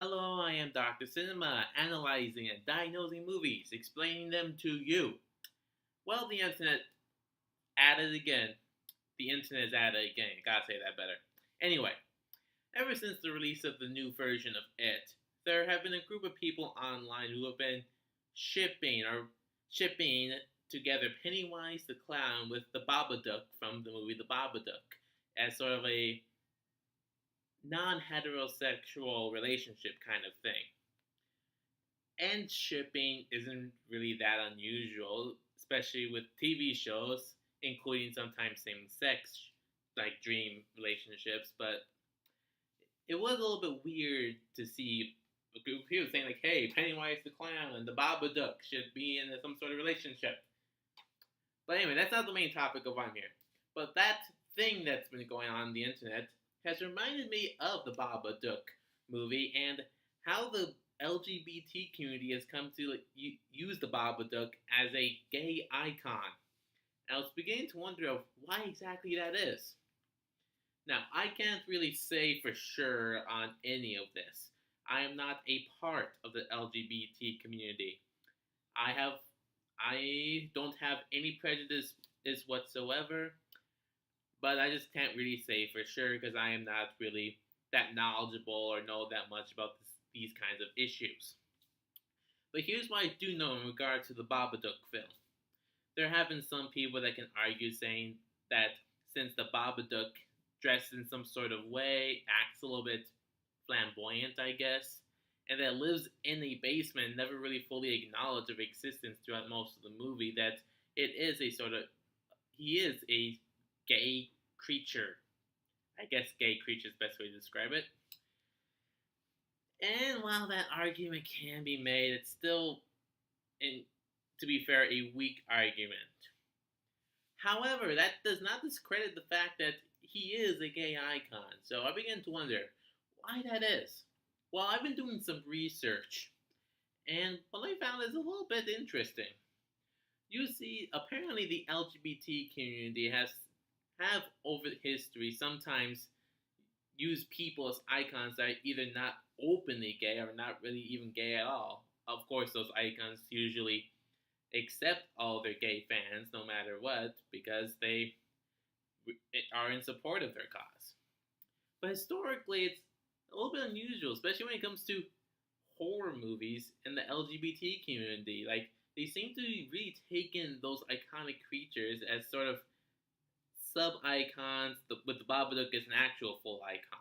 Hello, I am Dr. Cinema, analyzing and diagnosing movies, explaining them to you. Well, the internet at it again. The internet is at it again. Gotta say that better. Anyway, ever since the release of the new version of It, there have been a group of people online who have been shipping together Pennywise the Clown with the Babadook from the movie The Babadook as sort of a non heterosexual relationship kind of thing. And shipping isn't really that unusual, especially with TV shows, including sometimes same sex, like dream relationships. But it was a little bit weird to see a group of people saying, like, hey, Pennywise the Clown and the Babadook should be in some sort of relationship. But anyway, that's not the main topic of why I'm here. But that thing that's been going on the internet has reminded me of the Babadook movie and how the LGBT community has come to use the Babadook as a gay icon. And I was beginning to wonder of why exactly that is. Now, I can't really say for sure on any of this. I am not a part of the LGBT community. I have I don't have any prejudice whatsoever, but I just can't really say for sure because I am not really that knowledgeable or know that much about these kinds of issues. But here's what I do know in regard to the Babadook film. There have been some people that can argue saying that since the Babadook dressed in some sort of way, acts a little bit flamboyant, I guess, and that lives in a basement, never really fully acknowledged of existence throughout most of the movie, that it is a sort of he is a gay creature. I guess gay creature is the best way to describe it. And while that argument can be made, it's still, in, to be fair, a weak argument. However, that does not discredit the fact that he is a gay icon. So I begin to wonder why that is. Well, I've been doing some research, and what I found is a little bit interesting. You see, apparently the LGBT community have over history sometimes used people as icons that are either not openly gay or not really even gay at all. Of course, those icons usually accept all their gay fans no matter what because they are in support of their cause. But historically, it's a little bit unusual, especially when it comes to horror movies in the LGBT community. Like, they seem to be really taking those iconic creatures as sort of sub icons, with the Babadook as an actual full icon.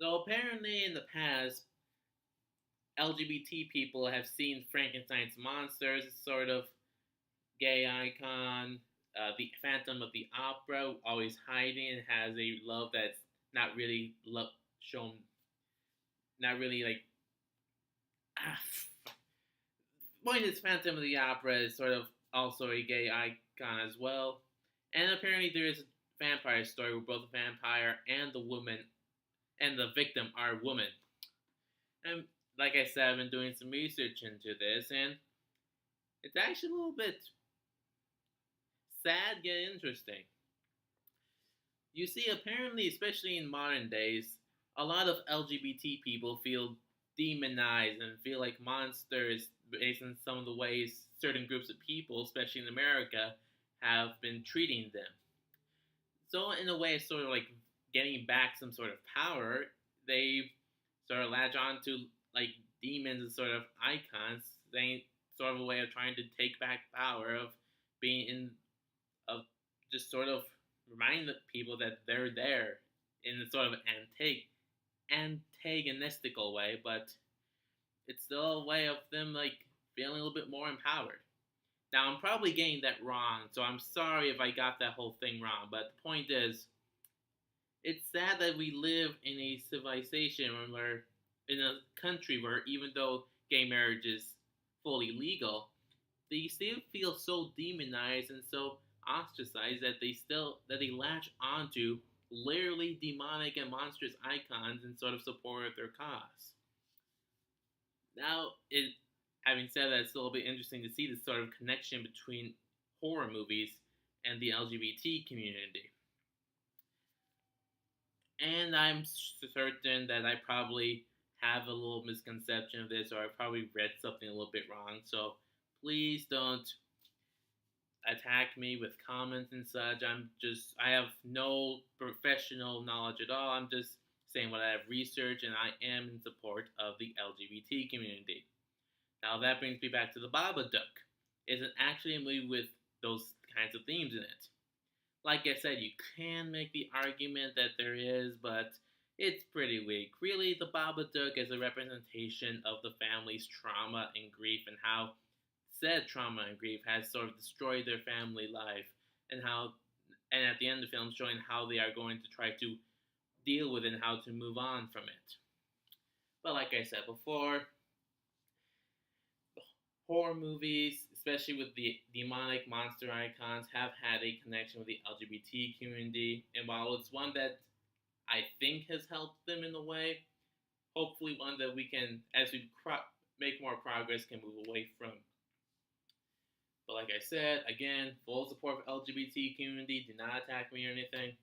So apparently, in the past, LGBT people have seen Frankenstein's monsters as sort of gay icon. The Phantom of the Opera, always hiding, has a love that's not really shown, not really like. Ah, point is, Phantom of the Opera is sort of also a gay icon as well. And apparently, there is a vampire story where both the vampire and the woman and the victim are women. And like I said, I've been doing some research into this, and it's actually a little bit sad yet interesting. You see, apparently, especially in modern days, a lot of LGBT people feel demonized and feel like monsters based on some of the ways certain groups of people, especially in America, have been treating them. So, in a way, sort of like getting back some sort of power, they sort of latch on to like demons as sort of icons, saying sort of a way of trying to take back power of being in of just sort of reminding the people that they're there in a sort of antagonistical way, but it's still a way of them like feeling a little bit more empowered. Now I'm probably getting that wrong, so I'm sorry if I got that whole thing wrong, but the point is it's sad that we live in a civilization where in a country where even though gay marriage is fully legal, they still feel so demonized and so ostracized that they latch onto literally demonic and monstrous icons in sort of support of their cause. Now, having said that, it's a little bit interesting to see this sort of connection between horror movies and the LGBT community. And I'm certain that I probably have a little misconception of this, or I probably read something a little bit wrong. So please don't attack me with comments and such. I have no professional knowledge at all. I'm just saying what I have researched, and I am in support of the LGBT community. Now that brings me back to the Babadook. It's actually a movie with those kinds of themes in it. Like I said, you can make the argument that there is, but it's pretty weak. Really, the Babadook is a representation of the family's trauma and grief, and how said trauma and grief has sort of destroyed their family life, and at the end of the film, showing how they are going to try to deal with it and how to move on from it. But like I said before, horror movies, especially with the demonic monster icons, have had a connection with the LGBT community. And while it's one that I think has helped them in a way, hopefully one that we can, as we make more progress, can move away from. But like I said, again, full support for LGBT community. Do not attack me or anything.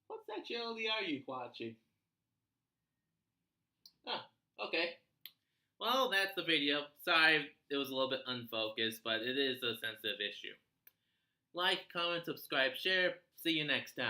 What sexuality are you watching? Ah, okay. Well, that's the video. Sorry it was a little bit unfocused, but it is a sensitive issue. Like, comment, subscribe, share. See you next time.